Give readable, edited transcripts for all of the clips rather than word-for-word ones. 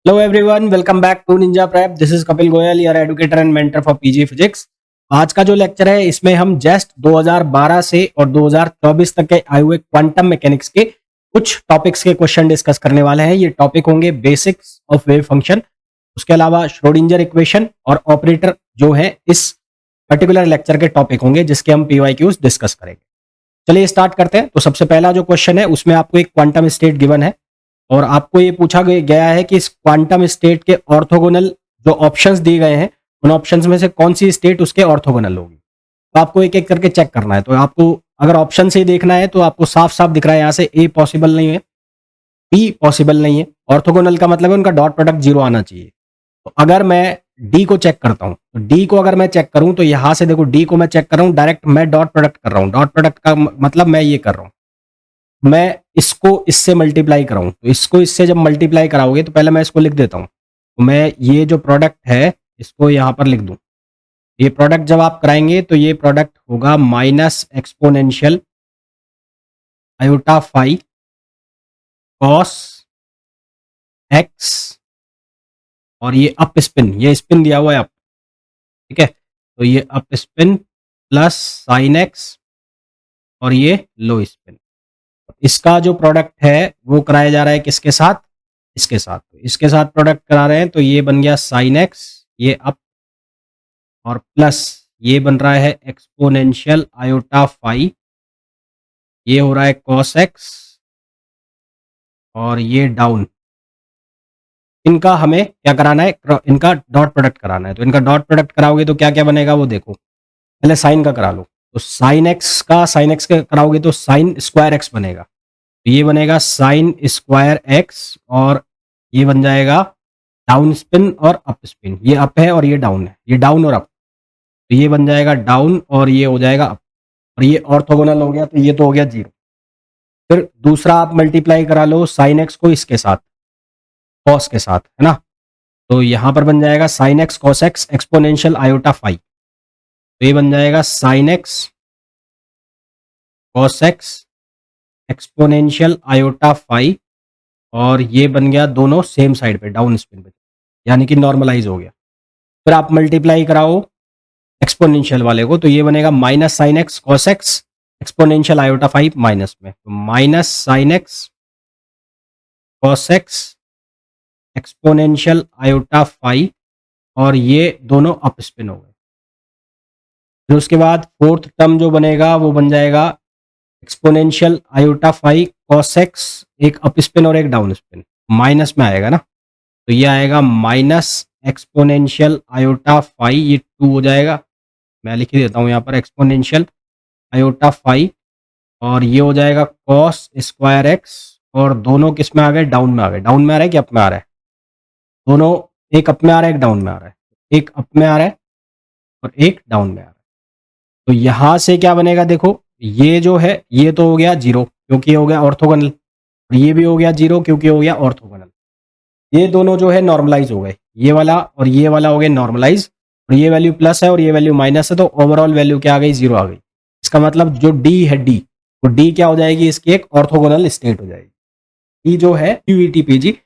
Hello everyone, welcome back to Ninja Prep. This is Kapil Goyal, your educator and mentor for PG Physics. आज का जो lecture है इसमें हम just 2012 से और 2024 तक के आए हुए क्वांटम मैकेनिक्स के कुछ टॉपिक्स के क्वेश्चन डिस्कस करने वाले हैं। ये टॉपिक होंगे बेसिक्स ऑफ वेव फंक्शन, उसके अलावा श्रोडिंजर इक्वेशन और ऑपरेटर जो है इस पर्टिकुलर लेक्चर के टॉपिक होंगे जिसके हम पीवाईक्यूज डिस्कस करेंगे। चलिए स्टार्ट करते हैं। तो सबसे पहला जो क्वेश्चन है उसमें आपको एक क्वांटम स्टेट गिवन है और आपको ये पूछा गया है कि इस क्वांटम स्टेट के ऑर्थोगोनल जो ऑप्शंस दिए गए हैं उन ऑप्शंस में से कौन सी स्टेट उसके ऑर्थोगोनल होगी। तो आपको एक एक करके चेक करना है। तो आपको अगर ऑप्शन से ही देखना है तो आपको साफ साफ दिख रहा है यहाँ से ए पॉसिबल नहीं है, बी पॉसिबल नहीं है। ऑर्थोगोनल का मतलब है उनका डॉट प्रोडक्ट जीरो आना चाहिए। तो अगर मैं डी को चेक करता हूँ तो डी को अगर मैं चेक करूँ तो यहाँ से देखो डी को मैं चेक कर रहा हूँ, डायरेक्ट मैं डॉट प्रोडक्ट कर रहा हूँ। डॉट प्रोडक्ट का मतलब मैं ये कर रहा हूँ, मैं इसको इससे मल्टीप्लाई कराऊं। तो इसको इससे जब मल्टीप्लाई कराओगे तो पहले मैं इसको लिख देता हूं। तो मैं ये जो प्रोडक्ट है इसको यहां पर लिख दूं। ये प्रोडक्ट जब आप कराएंगे तो ये प्रोडक्ट होगा minus exponential iota phi cos x और ये अप स्पिन, ये स्पिन दिया हुआ है अप, ठीक है। तो ये up spin plus sine x और ये लो स्पिन। इसका जो प्रोडक्ट है वो कराया जा रहा है किसके साथ, इसके साथ। तो इसके साथ प्रोडक्ट करा रहे हैं तो ये बन गया साइन एक्स, ये अप और प्लस ये बन रहा है एक्सपोनेंशियल आयोटा फाई, ये हो रहा है कॉस एक्स और ये डाउन। इनका हमें क्या कराना है, इनका डॉट प्रोडक्ट कराना है। तो इनका डॉट प्रोडक्ट कराओगे तो क्या क्या बनेगा वो देखो। पहले साइन का करा लो, तो साइन एक्स का कराओगे तो साइन स्क्वायर एक्स बनेगा। तो ये बनेगा साइन स्क्वायर एक्स और ये बन जाएगा डाउन स्पिन और अप स्पिन। ये अप है और ये डाउन है, ये डाउन और अप, तो ये बन जाएगा डाउन और ये हो जाएगा अप और ये ऑर्थोगोनल हो गया। तो ये तो हो गया जीरो। फिर दूसरा आप मल्टीप्लाई करा लो साइन एक्स को इसके साथ, कॉस के साथ, है ना। तो यहां पर बन जाएगा sine x cos x exponential iota phi. तो ये बन जाएगा sine x cos x exponential iota phi और ये बन गया दोनों सेम साइड पे डाउन स्पिन पे, यानी कि नॉर्मलाइज हो गया। फिर आप मल्टीप्लाई कराओ एक्सपोनेंशियल वाले को, तो ये बनेगा minus sine x cos x exponential iota five minus में, तो minus sine x cos x exponential iota five और ये दोनों अप स्पिन हो गए। फिर उसके बाद फोर्थ टर्म जो बनेगा वो बन जाएगा exponential iota five cos x, एक अप स्पिन और एक डाउन स्पिन, माइनस में आएगा ना। तो ये आएगा माइनस एक्सपोनेंशियल आयोटा फाइव, ये टू हो जाएगा। मैं लिख ही देता हूँ यहाँ पर एक्सपोनेंशियल आयोटा फाइव और ये हो जाएगा कॉस स्क्वायर एक्स और दोनों किस में आ गए, डाउन में आ गए। डाउन में आ रहा है कि अप में आ रहा है, दोनों, एक अप में आ रहा है एक डाउन में आ रहा है, एक अप में आ रहा है और एक डाउन में आ रहा है। तो यहां से क्या बनेगा देखो, ये जो है ये तो हो गया जीरो क्योंकि हो गया ऑर्थोगोनल, और ये भी हो गया जीरो क्योंकि हो गया ऑर्थोगोनल। ये दोनों जो है नॉर्मलाइज हो गए, ये वाला और ये वाला हो गए नॉर्मलाइज, और ये वैल्यू प्लस है और ये वैल्यू माइनस है, तो ओवरऑल वैल्यू क्या आ गई, जीरो आ गई। इसका मतलब जो डी है डी, तो डी क्या हो जाएगी, इसकी एक ऑर्थोगोनल स्टेट हो जाएगी। ये जो है क्यूईटीपीजी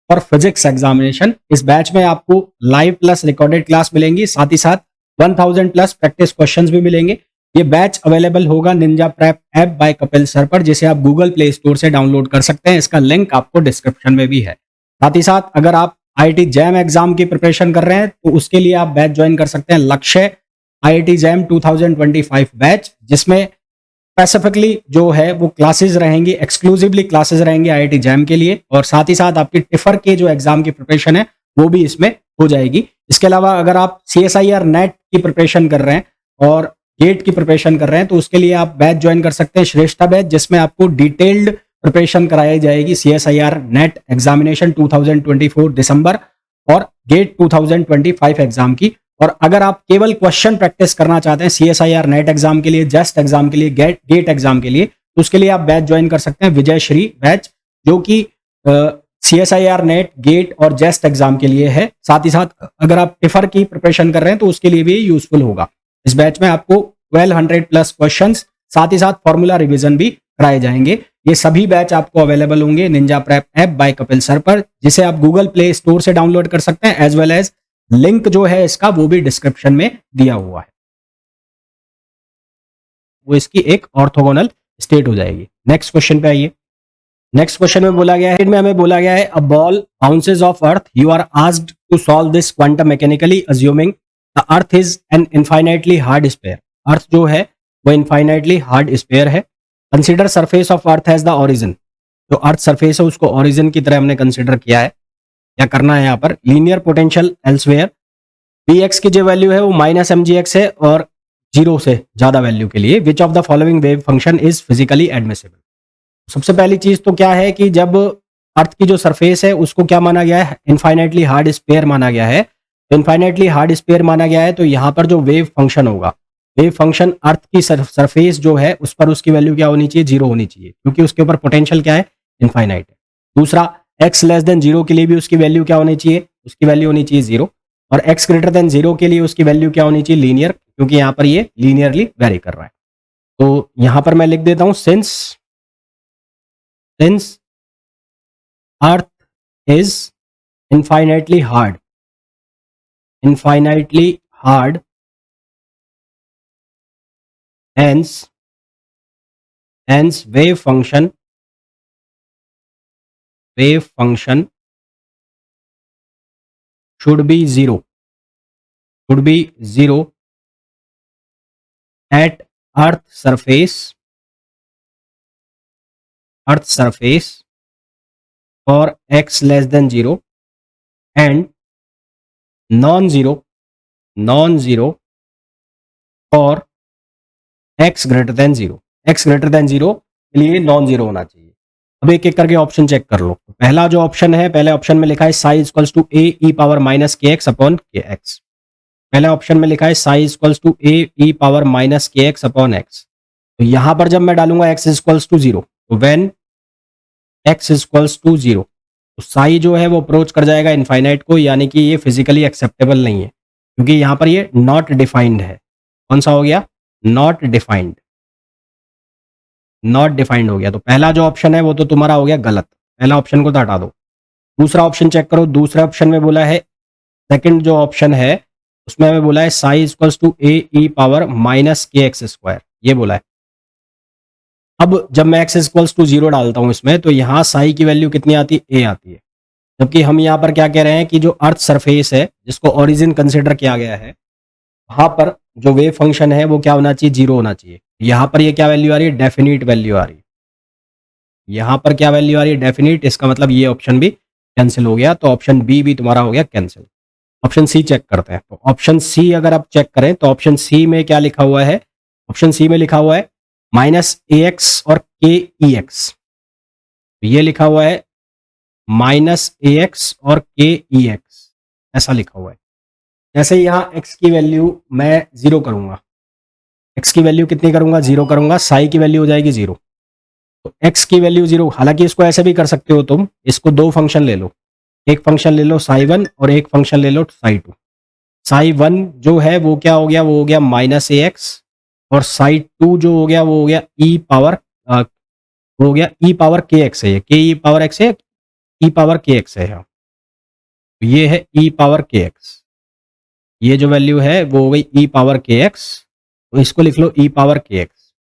और फिजिक्स एग्जामिनेशन, इस बैच में आपको लाइव प्लस रिकॉर्डेड क्लास मिलेंगी, साथ ही साथ 1000 प्लस प्रैक्टिस क्वेश्चंस भी मिलेंगे। ये बैच अवेलेबल होगा Ninja prep app by Kapil sir पर, जिसे आप गूगल प्ले स्टोर से डाउनलोड कर सकते हैं। इसका लिंक आपको डिस्क्रिप्शन में भी है। साथ ही साथ अगर आप आईआईटी जैम एग्जाम की प्रिपरेशन कर रहे हैं तो उसके लिए आप बैच ज्वाइन कर सकते हैं, लक्ष्य आईआईटी जैम 2025 बैच, जिसमें स्पेसिफिकली जो है वो क्लासेस रहेंगी, एक्सक्लूसिवली क्लासेस रहेंगी आईआईटी जैम के लिए, और साथ ही साथ आपकी टिफर के जो एग्जाम की प्रिपरेशन है वो भी इसमें हो जाएगी। इसके अलावा अगर आप CSIR नेट की प्रिपरेशन कर रहे हैं और गेट की प्रिपरेशन कर रहे हैं तो उसके लिए आप बैच ज्वाइन कर सकते हैं, श्रेष्ठा बैच, जिसमें आपको डिटेल्ड प्रिपरेशन कराई जाएगी CSIR नेट एग्जामिनेशन 2024 दिसंबर और गेट 2025 एग्जाम की। और अगर आप केवल क्वेश्चन प्रैक्टिस करना चाहते हैं CSIR नेट एग्जाम के लिए, जस्ट एग्जाम के लिए, गेट एग्जाम के लिए, तो उसके लिए आप बैच ज्वाइन कर सकते हैं, विजय श्री बैच, जो कि CSIR नेट, गेट और जेस्ट एग्जाम के लिए है। साथ ही साथ अगर आप टिफर की प्रिपरेशन कर रहे हैं तो उसके लिए भी यूजफुल होगा। इस बैच में आपको 1200 प्लस क्वेश्चंस, साथ ही साथ फॉर्मूला रिवीजन भी कराए जाएंगे। ये सभी बैच आपको अवेलेबल होंगे Ninja prep app by Kapil sir पर, जिसे आप गूगल प्ले स्टोर से डाउनलोड कर सकते हैं, एज वेल एज लिंक जो है इसका वो भी डिस्क्रिप्शन में दिया हुआ है। वो इसकी एक ऑर्थोगोनल स्टेट हो जाएगी। नेक्स्ट क्वेश्चन पे आइए। नेक्स्ट क्वेश्चन में बोला गया है, में हमें बोला गया है a ball bounces off earth, you are asked to solve this quantum mechanically assuming the earth is an infinitely hard sphere. Earth जो है वो इनफाइनाइटली हार्ड स्फीयर है। Consider surface of earth as the origin, जो earth surface है उसको origin की तरह हमने कंसीडर किया है। क्या करना है यहाँ पर, linear potential elsewhere, P x की जो वैल्यू है वो माइनस एम जी एक्स है और जीरो से ज्यादा वैल्यू के लिए which of the following wave function is physically admissible. सबसे पहली चीज तो क्या है कि जब अर्थ की जो सरफेस है उसको क्या माना गया है, इनफाइनाइटली हार्ड स्फीयर माना गया है। तो इनफाइनाइटली हार्ड स्फीयर माना गया है तो यहाँ पर जो वेव फंक्शन होगा, वेव फंक्शन अर्थ की सरफेस जो है उस पर उसकी वैल्यू क्या होनी चाहिए, जीरो होनी चाहिए, क्योंकि उसके ऊपर पोटेंशियल क्या है, इनफाइनाइट है। दूसरा, एक्स लेस देन जीरो के लिए भी उसकी वैल्यू क्या होनी चाहिए, उसकी वैल्यू होनी चाहिए जीरो, और एक्स ग्रेटर देन जीरो के लिए उसकी वैल्यू क्या होनी चाहिए, लीनियर, क्योंकि यहाँ पर ये लीनियरली वेरी कर रहा है। तो यहाँ पर मैं लिख देता हूँ since earth is infinitely hard, hence wave function should be zero at earth surface for x less than zero and non-zero for x greater than zero। x greater than zero के लिए नॉन जीरो होना चाहिए। अब एक एक करके option check कर लो। पहला जो ऑप्शन है, पहले ऑप्शन में लिखा है psi equals to A e power minus k x upon k x. पहले ऑप्शन में लिखा है psi equals to A e power minus k x upon x. तो यहां पर जब मैं डालूंगा एक्स इक्वल्स टू जीरो, तो when x equals to zero, तो साई जो है वो अप्रोच कर जाएगा इनफाइनाइट को, यानी कि ये फिजिकली एक्सेप्टेबल नहीं है, क्योंकि यहां पर ये नॉट डिफाइंड है। कौन सा हो गया, नॉट डिफाइंड हो गया। तो पहला जो ऑप्शन है वो तो तुम्हारा हो गया गलत, पहला ऑप्शन को तो हटा दो। दूसरा ऑप्शन चेक करो, दूसरे ऑप्शन में बोला है, सेकंड जो ऑप्शन है उसमें हमें बोला है psi equals to A e power minus k x square, ये बोला है। अब जब मैं एक्स इक्वल्स टू जीरो डालता हूं इसमें, तो यहाँ साई की वैल्यू कितनी आती है, ए आती है। जबकि हम यहाँ पर क्या कह रहे हैं कि जो अर्थ सरफेस है जिसको ओरिजिन कंसिडर किया गया है, वहां पर जो वेव फंक्शन है वो क्या होना चाहिए, जीरो होना चाहिए। यहाँ पर ये क्या वैल्यू आ रही है, डेफिनिट वैल्यू आ रही है। यहाँ पर क्या वैल्यू आ रही है, डेफिनिट, इसका मतलब ये ऑप्शन भी कैंसिल हो गया। तो ऑप्शन बी भी तुम्हारा हो गया कैंसिल। ऑप्शन सी चेक करते हैं। तो ऑप्शन सी अगर आप चेक करें तो ऑप्शन सी में क्या लिखा हुआ है, ऑप्शन सी में लिखा हुआ है माइनस ए एक्स और के ई एक्स। ये लिखा हुआ है माइनस ए एक्स और के ई एक्स, ऐसा लिखा हुआ है। जैसे यहाँ एक्स की वैल्यू मैं जीरो करूंगा, एक्स की वैल्यू कितनी करूंगा, जीरो करूंगा, साई की वैल्यू हो जाएगी जीरो। तो एक्स की वैल्यू जीरो, हालांकि इसको ऐसे भी कर सकते हो तुम, इसको दो फंक्शन ले लो, एक फंक्शन ले लो साई वन और एक फंक्शन ले लो साई टू। साई वन जो है वो क्या हो गया, वो हो गया माइनस ए एक्स, और साई टू जो हो गया वो हो गया ई पावर, वो हो गया ई पावर के एक्स है, ये के ई पावर एक्स है, ई पावर के एक्स है यहाँ, ये है ई पावर के एक्स। ये जो वैल्यू है वो हो गई ई पावर के एक्स, तो इसको लिख लो ई पावर के एक्स।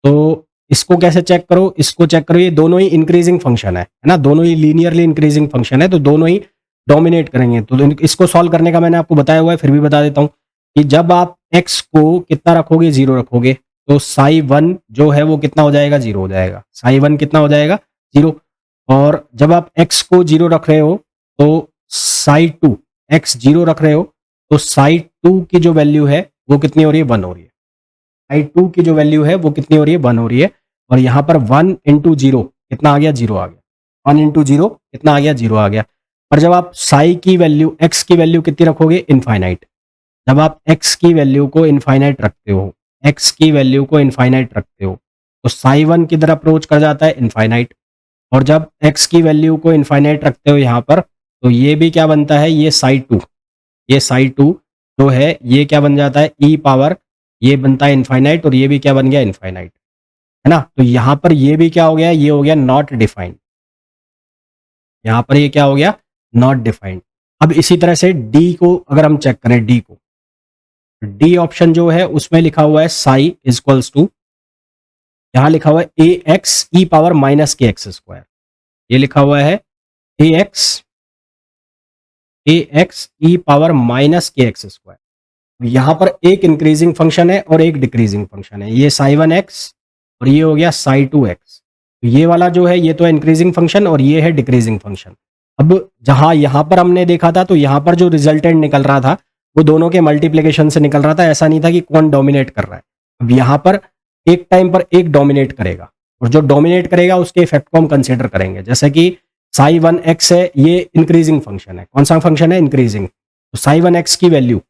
तो इसको कैसे चेक करो, इसको चेक करो, ये दोनों ही इंक्रीजिंग फंक्शन है ना, दोनों ही लीनियरली इंक्रीजिंग फंक्शन है, तो दोनों ही डोमिनेट करेंगे। तो इसको सॉल्व करने का मैंने आपको बताया हुआ है, फिर भी बता देता हूँ कि जब आप x को कितना रखोगे, जीरो रखोगे, तो साई वन जो है वो कितना हो जाएगा, जीरो हो जाएगा। साई वन कितना हो जाएगा, जीरो। और जब आप x को जीरो रख रहे हो तो साई टू, एक्स जीरो रख रहे हो तो साई टू की जो वैल्यू है वो कितनी हो रही है, वन हो रही है। साई टू की जो वैल्यू है वो कितनी हो रही है, वन हो रही है। और यहाँ पर वन इंटू जीरो कितना आ गया, जीरो आ गया। वन इंटू जीरो कितना आ गया, जीरो आ गया। और जब आप साई की वैल्यू, एक्स की वैल्यू कितनी रखोगे, इनफाइनाइट, जब आप एक्स की वैल्यू को इनफाइनाइट रखते हो, एक्स की वैल्यू को इनफाइनाइट रखते हो, तो साई वन किधर अप्रोच कर जाता है, इनफाइनाइट। और जब एक्स की वैल्यू को इनफाइनाइट रखते हो यहाँ पर, तो ये भी क्या बनता है, ये साई टू, ये साई टू जो है ये क्या बन जाता है, ई पावर, ये बनता है इनफाइनाइट, और ये भी क्या बन गया, इनफाइनाइट। है ना। तो यहां पर ये भी क्या हो गया, ये हो गया नॉट डिफाइंड, यहां पर ये क्या हो गया, नॉट डिफाइंड। अब इसी तरह से डी को अगर हम चेक करें, डी को, डी ऑप्शन जो है उसमें लिखा हुआ है साई इजक्वल्स टू, यहां लिखा हुआ है ए एक्स ई power minus k x square, ये लिखा हुआ है ए एक्स ई power minus k x square. यहां पर एक इंक्रीजिंग फंक्शन है और एक डिक्रीजिंग फंक्शन है, ये साई वन एक्स और ये हो गया साई टू एक्स। तो ये वाला जो है ये तो है इंक्रीजिंग फंक्शन और ये है डिक्रीजिंग फंक्शन। अब जहां यहां पर हमने देखा था तो यहां पर जो रिजल्टेंट निकल रहा था वो दोनों के मल्टीप्लिकेशन से निकल रहा था, ऐसा नहीं था कि कौन डोमिनेट कर रहा है। अब यहां पर एक टाइम पर एक डोमिनेट करेगा और जो डोमिनेट करेगा उसके इफेक्ट को हम कंसिडर करेंगे। जैसे कि साई वन एक्स है, ये इंक्रीजिंग फंक्शन है, कौन सा फंक्शन है, इंक्रीजिंग। तो साई वन एक्स की वैल्यू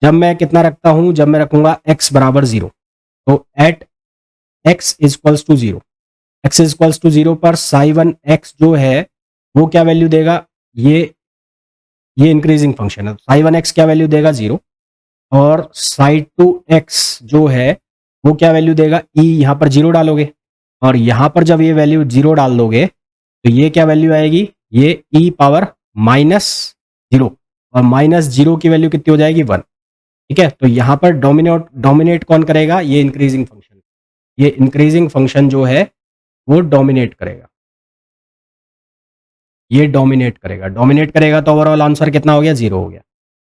जब मैं कितना रखता हूं, जब मैं रखूंगा x बराबर 0, तो at x is equals to 0, x is equals to 0 पर साई वन एक्स जो है वो क्या वैल्यू देगा, ये इंक्रीजिंग फंक्शन है, साई वन एक्स क्या वैल्यू देगा 0, और साई टू एक्स जो है वो क्या वैल्यू देगा, ई यहां पर 0 डालोगे और यहां पर जब ये वैल्यू 0 डाल दोगे तो ये क्या वैल्यू आएगी, ये ई पावर माइनस 0, और माइनस 0 की वैल्यू कितनी हो जाएगी 1। ठीक है, तो यहां पर डोमिनेट कौन करेगा, ये इंक्रीजिंग फंक्शन, ये इंक्रीजिंग फंक्शन जो है वो डोमिनेट करेगा, ये डोमिनेट करेगा तो ओवरऑल आंसर कितना हो गया, 0 हो गया।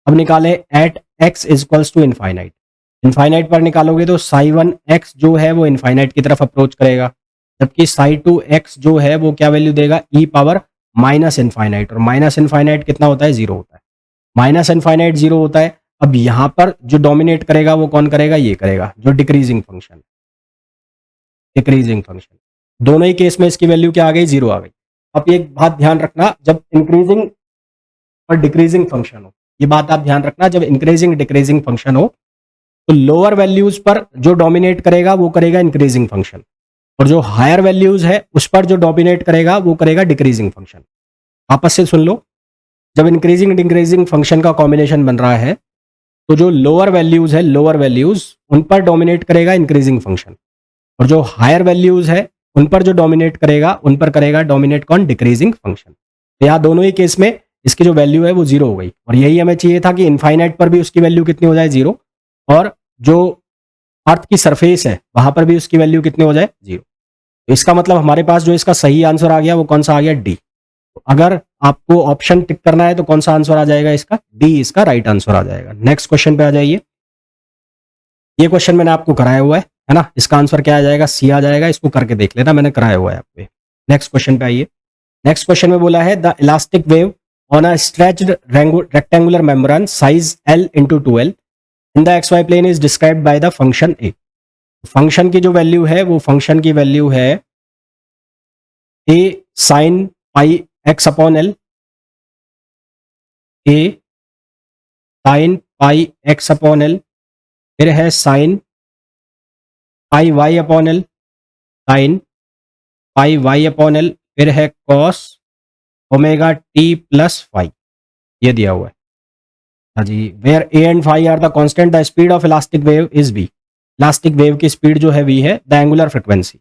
अब निकाले at x is equals to infinite, infinite पर निकालोगे तो साई वन एक्स जो है वो इनफाइनाइट की तरफ अप्रोच करेगा, जबकि साई टू एक्स जो है वो क्या वैल्यू देगा, ई पावर माइनस इनफाइनाइट, और माइनस इनफाइनाइट कितना होता है, 0 होता है, माइनस इनफाइनाइट 0 होता है। अब यहां पर जो डोमिनेट करेगा वो कौन करेगा, ये करेगा जो डिक्रीजिंग फंक्शन, डिक्रीजिंग फंक्शन, दोनों ही केस में इसकी वैल्यू क्या आ गई, 0 आ गई। अब एक बात ध्यान रखना, जब इंक्रीजिंग और डिक्रीजिंग फंक्शन हो, ये बात आप ध्यान रखना, जब इंक्रीजिंग डिक्रीजिंग फंक्शन हो तो लोअर वैल्यूज पर जो डोमिनेट करेगा वो करेगा इंक्रीजिंग फंक्शन, और जो हायर वैल्यूज है उस पर जो डोमिनेट करेगा वो करेगा डिक्रीजिंग फंक्शन। आपस से सुन लो, जब इंक्रीजिंग डिक्रीजिंग फंक्शन का कॉम्बिनेशन बन रहा है तो जो लोअर वैल्यूज है, लोअर वैल्यूज उन पर डोमिनेट करेगा इंक्रीजिंग फंक्शन, और जो हायर वैल्यूज है उन पर जो डोमिनेट करेगा उन पर करेगा डोमिनेट कौन, डिक्रीजिंग फंक्शन। तो यहाँ दोनों ही केस में इसकी जो वैल्यू है वो 0 हो गई, और यही हमें चाहिए था कि इनफाइनाइट पर भी उसकी वैल्यू कितनी हो जाए, 0, और जो अर्थ की सरफेस है वहां पर भी उसकी वैल्यू कितनी हो जाए, 0। तो इसका मतलब हमारे पास जो इसका सही आंसर आ गया वो कौन सा आ गया, डी। तो अगर आपको ऑप्शन टिक करना है तो कौन सा आंसर आ जाएगा, इसका डी इसका राइट आंसर आ जाएगा। नेक्स्ट क्वेश्चन पे आ जाइए, ये क्वेश्चन मैंने आपको कराया हुआ है ना, इसका आंसर क्या आ जाएगा, सी आ जाएगा, इसको करके देख लेना, मैंने कराया हुआ है आपको। नेक्स्ट क्वेश्चन पे आइए, नेक्स्ट क्वेश्चन में बोला है the elastic wave on a stretched rectangular membrane size l into 2l in the X Y plane is described by the function A. Function की जो वैल्यू है वो फंक्शन की वैल्यू है A sine pi X upon L, A sine pi X upon L, फिर है sine pi Y upon L, sine pi Y upon L, फिर है cos omega T plus phi, ये दिया हुआ है। हाँ जी, where A and phi are the constant, the speed of elastic wave is V. Elastic wave की speed जो है वी है, द एंगुलर फ्रिक्वेंसी।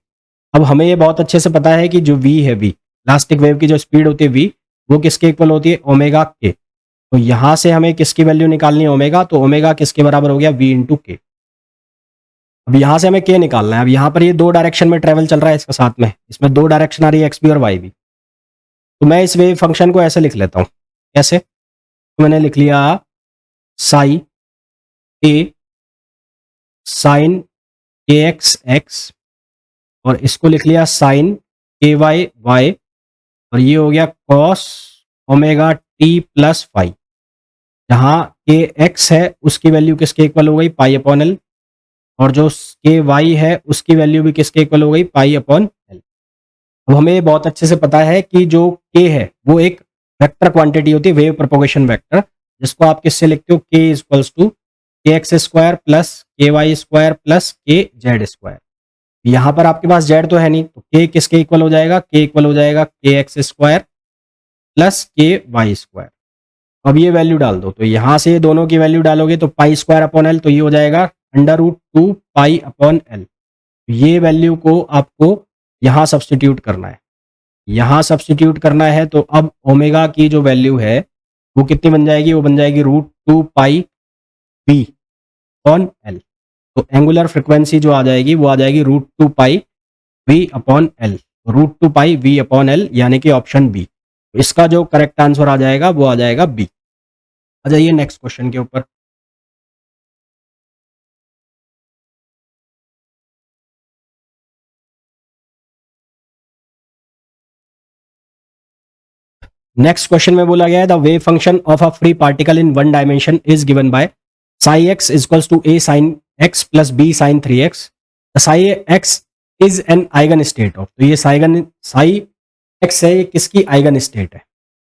अब हमें ये बहुत अच्छे से पता है कि जो वी है, वी इलास्टिक वेव की जो स्पीड होती है वी, वो किसके इक्वल होती है, ओमेगा के। तो यहां से हमें किसकी वैल्यू निकालनी है, ओमेगा, तो ओमेगा किसके बराबर हो गया, वी इंटू के। अब यहां से हमें के निकालना है। अब यहां पर ये दो डायरेक्शन में ट्रेवल चल रहा है इसका साथ में, इसमें दो डायरेक्शन आ रही है, एक्स भी और वाई भी। तो मैं इस वेव फंक्शन को ऐसे लिख लेता हूं, कैसे, तो मैंने लिख लिया साई ए साइन के एक्स एक्स, और इसको लिख लिया साइन के वाई वाई, और ये हो गया cos omega T plus phi. जहां के एक्स है उसकी वैल्यू किसके इक्वल हो गई, पाई अपॉन एल, और जो के वाई है उसकी वैल्यू भी किसके इक्वल हो गई, पाई अपॉन एल। अब हमें ये बहुत अच्छे से पता है कि जो के है वो एक वेक्टर क्वांटिटी होती है, वेव प्रोपोगेशन वेक्टर, जिसको आप किससे लिखते हो, के इक्वल्स टू के एक्स स्क्वायर प्लस के वाई स्क्वायर प्लस के जेड स्क्वायर। यहाँ पर आपके पास जेड तो है नहीं, तो के किसके इक्वल हो जाएगा, के इक्वल हो जाएगा के एक्स स्क्वायर प्लस के वाई स्क्वायर। अब ये वैल्यू डाल दो, तो यहाँ से दोनों की वैल्यू डालोगे तो पाई स्क्वायर अपॉन एल, तो ये हो जाएगा under root 2 pi upon L. ये वैल्यू को आपको यहाँ सब्स्टिट्यूट करना है, यहाँ सब्स्टिट्यूट करना है। तो अब ओमेगा की जो वैल्यू है वो कितनी बन जाएगी, वो बन जाएगी √2 पाई वी अपॉन एल। तो एंगुलर फ्रिक्वेंसी जो आ जाएगी वो आ जाएगी √2 pi V upon L, √2 pi V upon L, यानी कि ऑप्शन बी। इसका जो करेक्ट आंसर आ जाएगा वो आ जाएगा बी। आ जाइए नेक्स्ट क्वेश्चन के ऊपर। नेक्स्ट क्वेश्चन में बोला गया है the wave function of a free particle in one dimension is given by psi x is equals to A sine x plus B sine 3x। Psi x is an eigen state of, तो ये Sai x है, ये किसकी eigen state है,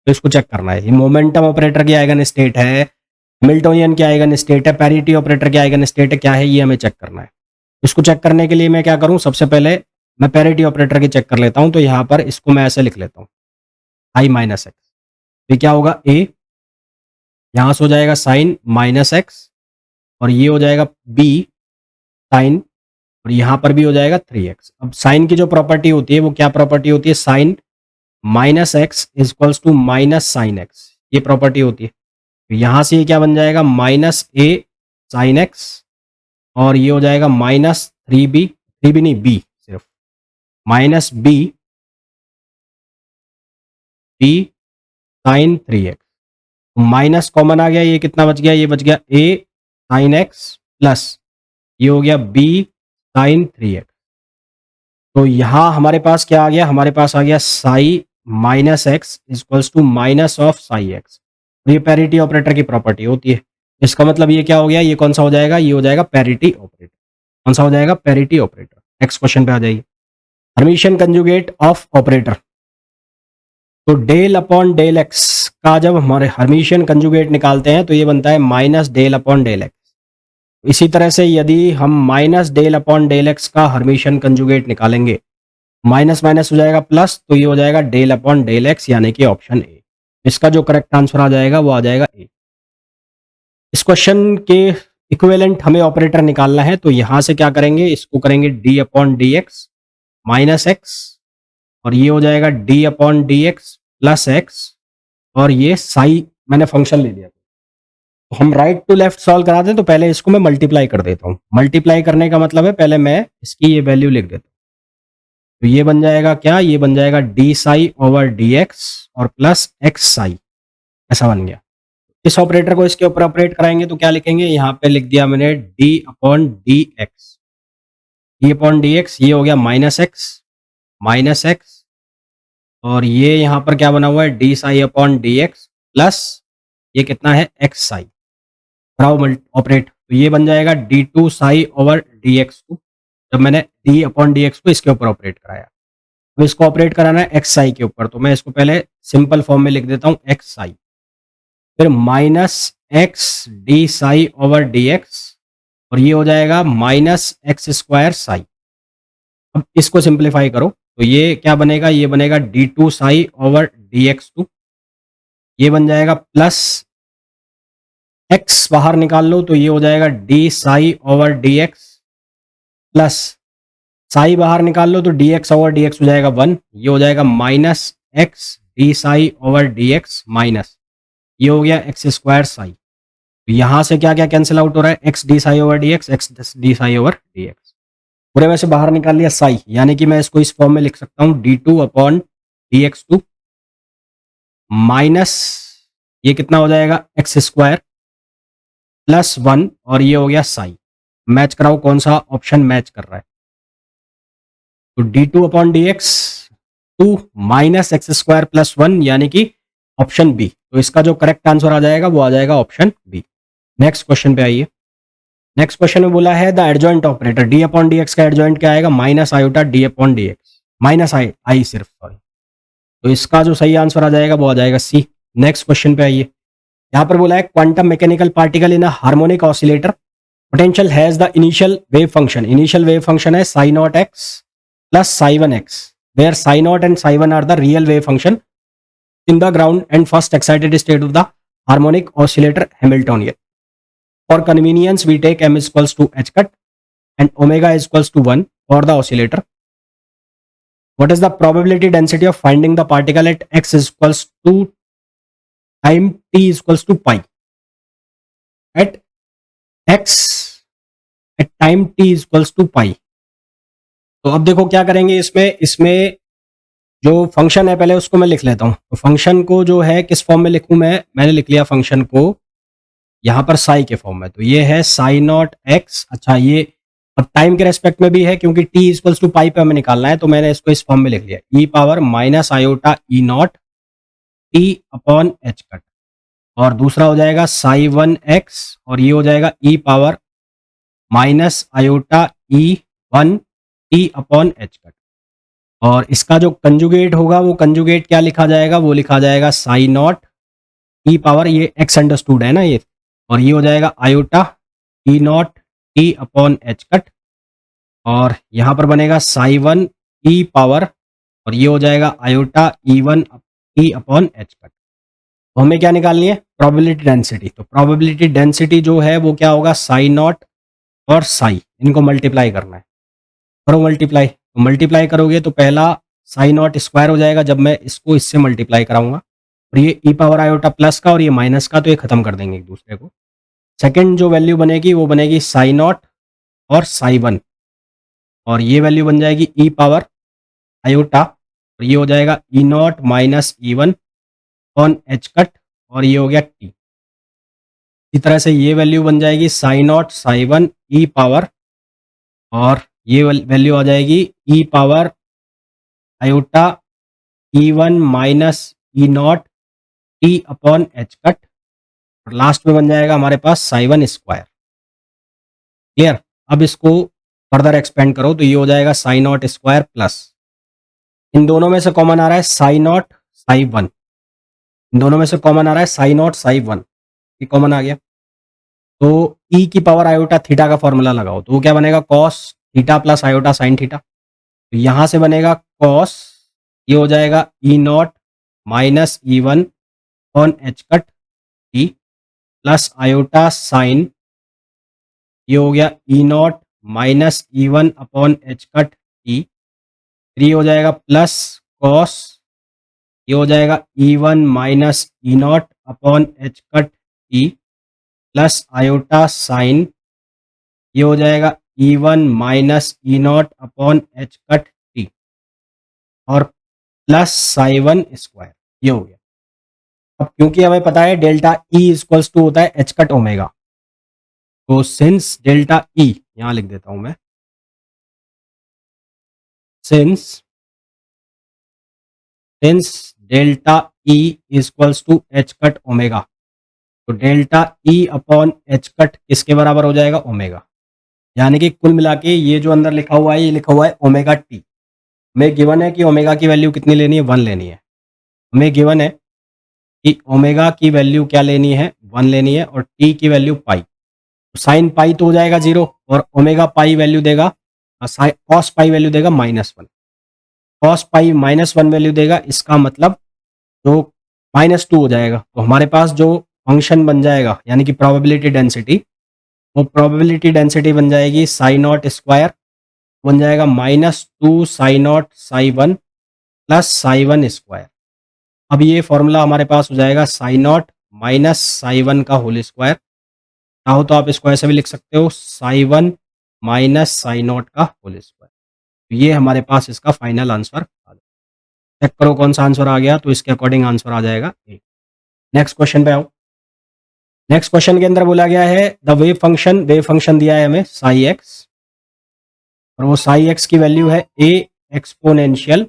तो इसको check करना है। ये मोमेंटम ऑपरेटर की आइगन स्टेट है, हैमिल्टोनियन की आइगन स्टेट है, पैरिटी ऑपरेटर की आइगन स्टेट है, क्या है ये हमें चेक करना है। इसको चेक करने के लिए मैं क्या करूं, सबसे पहले मैं पैरिटी ऑपरेटर की चेक कर लेता हूं। तो यहां पर इसको मैं ऐसे लिख लेता हूं, आई माइनस एक्स। तो क्या होगा, ए यहां से हो जाएगा साइन माइनस एक्स, और ये हो जाएगा बी साइन, और यहां पर भी हो जाएगा 3x। अब साइन की जो प्रॉपर्टी होती है वो क्या प्रॉपर्टी होती है, sine minus x is equals to minus sine x, ये प्रॉपर्टी होती है। तो यहां से ये क्या बन जाएगा, माइनस ए साइन एक्स, और ये हो जाएगा माइनस 3b, 3b नहीं बी, सिर्फ minus B B sine 3x। Minus common आ गया, ये कितना बच गया, ये बच गया a साइन एक्स प्लस ये हो गया b साइन 3x। तो यहां हमारे पास क्या आ गया, हमारे पास आ गया psi minus x equals to minus of psi x. ये पैरिटी ऑपरेटर की प्रॉपर्टी होती है। इसका मतलब ये क्या हो गया, ये कौन सा हो जाएगा, ये हो जाएगा पैरिटी ऑपरेटर। कौन सा हो जाएगा, पैरिटी ऑपरेटर। नेक्स्ट क्वेश्चन पे आ जाइए, हर्मिशियन कंजुगेट ऑफ ऑपरेटर। तो डेल अपॉन डेल एक्स का जब हमारे हर्मिशियन कंजुगेट निकालते हैं तो ये बनता है minus del upon del x. इसी तरह से यदि हम minus del upon del x का हर्मिशियन कंजुगेट निकालेंगे, माइनस माइनस हो जाएगा प्लस, तो ये हो जाएगा डेल अपॉन डेल एक्स, यानी कि ऑप्शन ए। इसका जो करेक्ट आंसर आ जाएगा वो आ जाएगा ए। इस क्वेश्चन के इक्विवेलेंट हमें ऑपरेटर निकालना है, तो यहां से क्या करेंगे, इसको करेंगे D upon D X minus x, और ये हो जाएगा D upon D x plus x, और ये साई मैंने फंक्शन ले लिया। तो हम राइट टू लेफ्ट सॉल्व कराते हैं, तो पहले इसको मैं मल्टीप्लाई कर देता हूँ। मल्टीप्लाई करने का मतलब है पहले मैं इसकी ये वैल्यू लिख देता हूँ। तो ये बन जाएगा क्या, ये बन जाएगा D Sai over d x और प्लस एक्स साई, ऐसा बन गया। इस ऑपरेटर को इसके ऊपर ऑपरेट कराएंगे तो क्या लिखेंगे, यहाँ पे लिख दिया मैंने D upon D x, D upon D x, ये हो गया माइनस एक्स, और ये यहाँ पर क्या बना हुआ है, D psi upon D x plus ये कितना है, एक्स साई। कराओ ऑपरेट, तो ये बन जाएगा d two psi over d x two, जब मैंने डी अपॉन डी एक्स को इसके ऊपर ऑपरेट कराया। अब इसको ऑपरेट कराना है एक्स साई के ऊपर, तो मैं इसको पहले सिंपल फॉर्म में लिख देता हूँ एक्स साई, फिर minus x D Sai over d x, और ये हो जाएगा माइनस एक्स स्क्वायर साई। अब इसको सिंप्लीफाई करो, तो ये क्या बनेगा, ये बनेगा d two psi over d x two, ये बन जाएगा प्लस एक्स बाहर निकाल लो, तो ये हो जाएगा D Sai over d x, plus Sai बाहर निकाल लो तो D x over d x हो जाएगा 1, ये हो जाएगा minus x D Sai over d X minus ये हो गया एक्स स्क्वायर साई। तो यहाँ से क्या क्या कैंसिल आउट हो रहा है, x D Sai over d x D Sai over d x, पूरे में से बाहर निकाल लिया साई, यानी कि मैं इसको इस फॉर्म में लिख सकता हूँ d two upon D x two minus ये कितना हो जाएगा एक्स स्क्वायर प्लस 1, और ये हो गया साई। मैच कराओ कौन सा ऑप्शन मैच कर रहा है, तो d two upon D x two minus x square plus 1, यानी कि ऑप्शन बी। तो इसका जो करेक्ट आंसर आ जाएगा वो आ जाएगा ऑप्शन बी। नेक्स्ट क्वेश्चन पे आइए। नेक्स्ट क्वेश्चन में बोला है the adjoint operator, D upon D X का एडजॉइंट क्या आएगा, minus iota D upon D X, minus I सिर्फ, सॉरी। तो इसका जो सही आंसर आ जाएगा वो आ जाएगा सी। नेक्स्ट क्वेश्चन पे आइए। यहाँ पर बोला है quantum mechanical particle in a harmonic oscillator potential has the initial wave function, initial wave function है psi naught X plus psi one X, where psi naught and psi one are the real wave function in the ground and first excited state of the harmonic oscillator Hamiltonian. For convenience, we take m is equals to h cut. and omega is equals to 1 for the oscillator. What is the probability density of finding the particle at x is equals to time t is equals to pi? At x at time t is equals to pi. तो अब देखो क्या करेंगे इसमें इसमें जो function है पहले उसको मैं लिख लेता हूं। तो फंक्शन को जो है किस फॉर्म में लिखूं मैंने लिख लिया फंक्शन को यहां पर साई के फॉर्म में। तो ये है साई नॉट एक्स। अच्छा, ये अब टाइम के रेस्पेक्ट में भी है क्योंकि टी इक्वल्स टू पाई पे हमें निकालना है, तो मैंने इसको इस फॉर्म में लिख लिया E power minus iota E naught T upon H cut, और दूसरा हो जाएगा साई 1 एक्स और ये हो जाएगा ई power minus iota E 1 T upon H cut. और इसका जो कंजुगेट होगा वो कंजुगेट क्या लिखा जाएगा, वो लिखा जाएगा साई नॉट ई पावर, ये एक्स अंडरस्टूड है ना ये, और ये हो जाएगा iota E naught T upon H cut, और यहां पर बनेगा साई 1 ई पावर और ये हो जाएगा iota E 1 T upon H cut. तो हमें क्या निकालनी है, प्रोबेबिलिटी डेंसिटी। तो प्रोबेबिलिटी डेंसिटी जो है वो क्या होगा, साई नॉट और साई, इनको मल्टीप्लाई करना है। करो मल्टीप्लाई। तो मल्टीप्लाई करोगे तो पहला साई नॉट स्क्वायर हो जाएगा जब मैं इसको इससे मल्टीप्लाई कराऊंगा, और ये ई पावर आयोटा प्लस का और ये माइनस का, तो ये खत्म कर देंगे एक दूसरे को। सेकंड जो वैल्यू बनेगी वो बनेगी साई नॉट और साई 1, और ये वैल्यू बन जाएगी ई पावर आयोटा, और ये हो जाएगा E naught minus E 1 on H cut, और ये हो गया टी। इसी तरह से ये वैल्यू बन जाएगी psi naught psi 1 E power, और ये वैल्यू आ जाएगी E power iota E 1 minus E naught T upon H cut, और लास्ट में बन जाएगा हमारे पास साई 1 स्क्वायर। क्लियर। अब इसको फर्दर एक्सपेंड करो तो ये हो जाएगा साई नॉट स्क्वायर प्लस, इन दोनों में से कॉमन आ रहा है साई नॉट साई 1, इन दोनों में से कॉमन आ रहा है साई नॉट साई 1, ये कॉमन आ गया। तो ई की पावर आयोटा थीटा का फॉर्मूला लगाओ तो वो क्या बनेगा, cos theta plus iota sine theta. तो यहां से बनेगा कॉस, ये हो जाएगा E naught minus E 1 on H cut T plus iota sine, ये हो गया E naught minus E 1 upon H cut T, फिर ये हो जाएगा प्लस कॉस, ये हो जाएगा E 1 minus E naught upon H cut T plus iota sine, ये हो जाएगा E 1 minus E naught upon H cut T, और प्लस साई 1 स्क्वायर, ये हो गया। अब क्योंकि हमें पता है डेल्टा ई इक्वल्स टू होता है एच कट ओमेगा, तो सिंस डेल्टा ई यहां लिख देता हूं मैं, since delta E equals to H cut omega, तो delta E upon H cut किसके बराबर हो जाएगा, ओमेगा। यानी कि कुल मिला के ये जो अंदर लिखा हुआ है ये लिखा हुआ है ओमेगा टी। हमें गिवन है कि ओमेगा की वैल्यू कितनी लेनी है, 1 लेनी है। हमें गिवन है कि ओमेगा की वैल्यू क्या लेनी है, 1 लेनी है, और टी की वैल्यू पाई। तो साइन पाई तो हो जाएगा 0, और ओमेगा पाई वैल्यू देगा, कॉस पाई वैल्यू देगा -1, कॉस पाई -1 वैल्यू देगा, इसका मतलब जो -2 हो जाएगा। तो हमारे पास जो फंक्शन बन जाएगा यानी कि प्रोबेबिलिटी डेंसिटी, वो प्रोबेबिलिटी डेंसिटी बन जाएगी साई नॉट स्क्वायर, बन जाएगा -2 Sai naught psi 1 plus psi 1 square. अब ये फॉर्मूला हमारे पास हो जाएगा साई नॉट माइनस साई 1 का होल स्क्वायर, चाहो तो आप इसको ऐसे भी लिख सकते हो साई 1 माइनस साई नॉट का होल स्क्वायर। तो ये हमारे पास इसका फाइनल आंसर आ जाएगा। चेक करो कौन सा आंसर आ गया, तो इसके अकॉर्डिंग आंसर आ जाएगा ए। नेक्स्ट क्वेश्चन पे आओ। नेक्स्ट क्वेश्चन के अंदर बोला गया है द वेव फंक्शन दिया है हमें साई एक्स, और वो साई एक्स की वैल्यू है ए एक्सपोनेंशियल,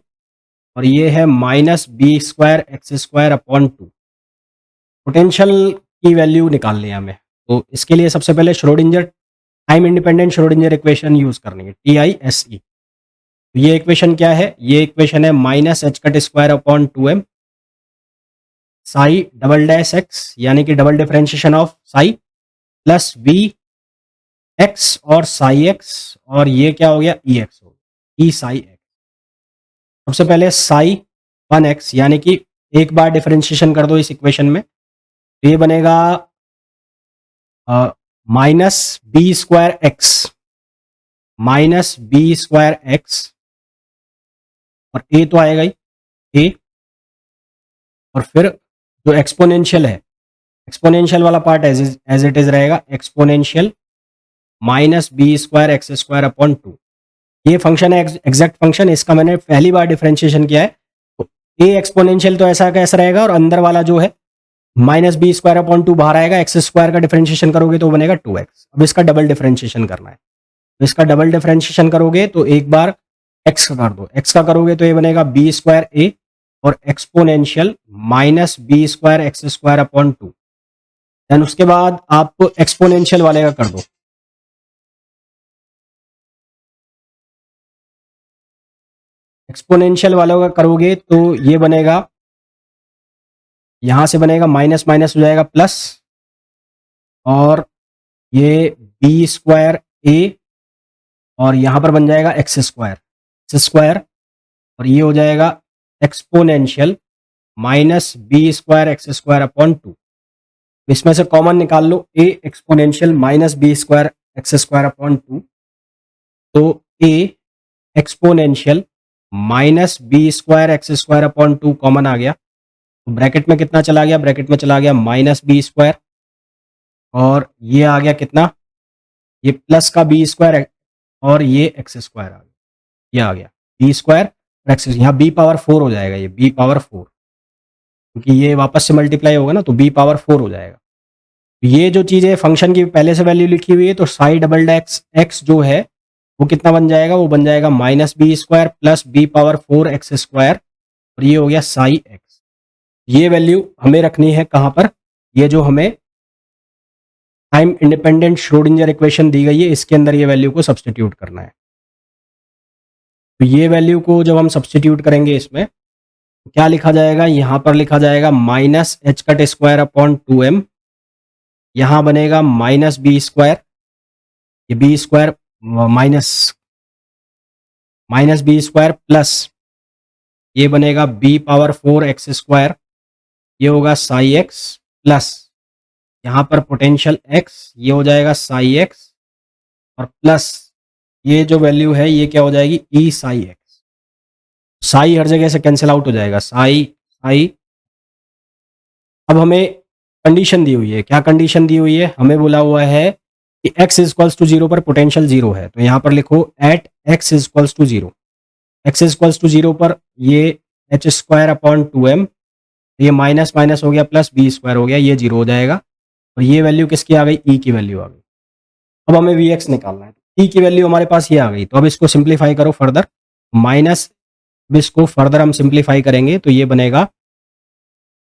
और ये है minus B square x square upon 2। Potential की वैल्यू निकालनी है हमें, तो इसके लिए सबसे पहले Schrodinger time independent Schrodinger equation use करनी है, TISE। तो ये इक्वेशन क्या है, ये इक्वेशन है minus h cut square upon 2m psi double dash x, यानी कि double differentiation of psi plus V x और साई एक्स, और ये क्या हो गया ई एक्स हो गया, ई साई एक्स। सबसे पहले साई 1x, यानी कि एक बार डिफरेंशिएशन कर दो इस इक्वेशन में, तो ये बनेगा minus B square x minus B square x, और ए तो आएगा ही ए, और फिर जो एक्सपोनेंशियल है, एक्सपोनेंशियल वाला पार्ट एज इट इज रहेगा, exponential minus B square x square upon 2। ये फंक्शन है एग्जैक्ट फंक्शन, इसका मैंने पहली बार डिफरेंशिएशन किया है। तो ए एक्सपोनेंशियल तो ऐसा कैसा रहेगा, और अंदर वाला जो है माइनस बी स्क्वायर अपॉन 2 बाहर आएगा, एक्स स्क्वायर का डिफरेंशिएशन करोगे तो बनेगा 2x। अब इसका डबल डिफरेंशिएशन करना है, तो इसका डबल डिफरेंशिएशन करोगे तो एक बार एक्स का कर दो, एक्स का करोगे तो ये बनेगा बी स्क्वायर ए और exponential minus B square x square upon 2। Then उसके बाद आप एक्सपोनेंशियल वाले का कर दो, एक्सपोनेंशियल वालों का करोगे तो ये बनेगा, यहां से बनेगा माइनस माइनस हो जाएगा प्लस, और ये बी स्क्वायर ए, और यहां पर बन जाएगा एक्स स्क्वायर, एक्स स्क्वायर, और ये हो जाएगा exponential minus B square x square upon 2। इसमें से कॉमन निकाल लो, A exponential minus B square x square upon 2, तो A exponential minus B square x square upon 2 common आ गया, तो ब्रैकेट में कितना चला गया, ब्रैकेट में चला गया माइनस बी स्क्वायर, और ये आ गया कितना, ये प्लस का बी स्क्वायर, और ये एक्स स्क्वायर आ गया, ये आ गया बी स्क्वायर एक्स, यहाँ बी पावर 4 हो जाएगा, ये बी पावर 4, क्योंकि ये वापस से मल्टीप्लाई होगा ना, तो बी पावर 4 हो जाएगा। तो ये जो चीज़ है फंक्शन की पहले से वैल्यू लिखी हुई है, तो साई डबल एक्स एक्स जो है वो कितना बन जाएगा, वो बन जाएगा minus B square plus b power 4 x square, और ये हो गया साई एक्स। ये वैल्यू हमें रखनी है कहाँ पर, ये जो हमें टाइम इंडिपेंडेंट श्रोडिंजर इक्वेशन दी गई है, इसके अंदर ये वैल्यू को सब्सटीट्यूट करना है। तो ये वैल्यू को जब हम सब्सटीट्यूट करेंगे इसमें, तो क्या लिखा जाएगा, यहां पर लिखा जाएगा minus h cut square upon 2m, यहां बनेगा माइनस बी स्क्वायर, ये b square minus minus B square plus ये बनेगा बी पावर 4 एक्स स्क्वायर, ये होगा साई एक्स, प्लस यहाँ पर पोटेंशियल एक्स, ये हो जाएगा साई एक्स, और प्लस ये जो वैल्यू है ये क्या हो जाएगी, ई साई एक्स। साई हर जगह से कैंसिल आउट हो जाएगा, साई साई। अब हमें कंडीशन दी हुई है, क्या कंडीशन दी हुई है, हमें बोला हुआ है कि x इक्वल्स टू 0 पर पोटेंशियल 0 है, तो यहाँ पर लिखो at x equals to 0, x equals to 0 पर ये एच स्क्वायर अपॉन 2m, ये माइनस माइनस हो गया प्लस बी स्क्वायर हो गया, ये 0 हो जाएगा, और ये वैल्यू किसकी आ गई, ई की वैल्यू आ गई। अब हमें वी एक्स निकालना है, ई की वैल्यू हमारे पास ये आ गई, तो अब इसको सिंप्लीफाई करो फर्दर, माइनस इसको फर्दर हम सिंप्लीफाई करेंगे तो ये बनेगा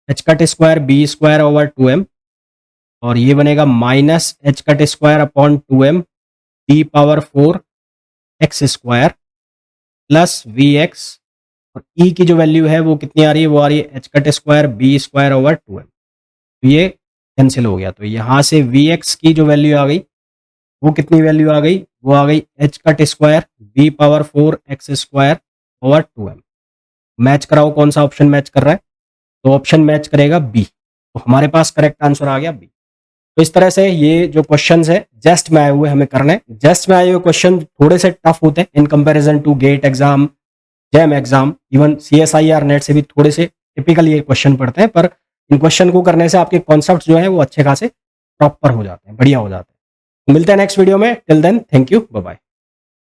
h cut square b square over 2m, और ये बनेगा minus h cut square upon 2m b power 4 x square plus V x, और ई की जो वैल्यू है वो कितनी आ रही है, वो आ रही है H cut square b square over 2m, तो ये कैंसिल हो गया, तो यहाँ से वी एक्स की जो वैल्यू आ गई वो कितनी वैल्यू आ गई, वो आ गई h cut square b power 4 x square over 2m। Match कराओ कौन सा ऑप्शन मैच कर रहा है, तो ऑप्शन मैच करेगा बी, तो हमारे पास करेक्ट आंसर आ गया बी। तो इस तरह से ये जो क्वेश्चंस है जस्ट में आए हुए हमें करने, जस्ट में आए हुए क्वेश्चन थोड़े से टफ होते हैं in comparison to get exam, jam exam, even CSIR net से भी थोड़े से टिपिकल ये क्वेश्चन पढ़ते हैं, पर इन क्वेश्चन को करने से आपके कॉन्सेप्ट जो है वो अच्छे खासे प्रॉपर हो जाते हैं, बढ़िया हो जाते हैं। मिलते हैं नेक्स्ट वीडियो में, till then thank you, bye bye.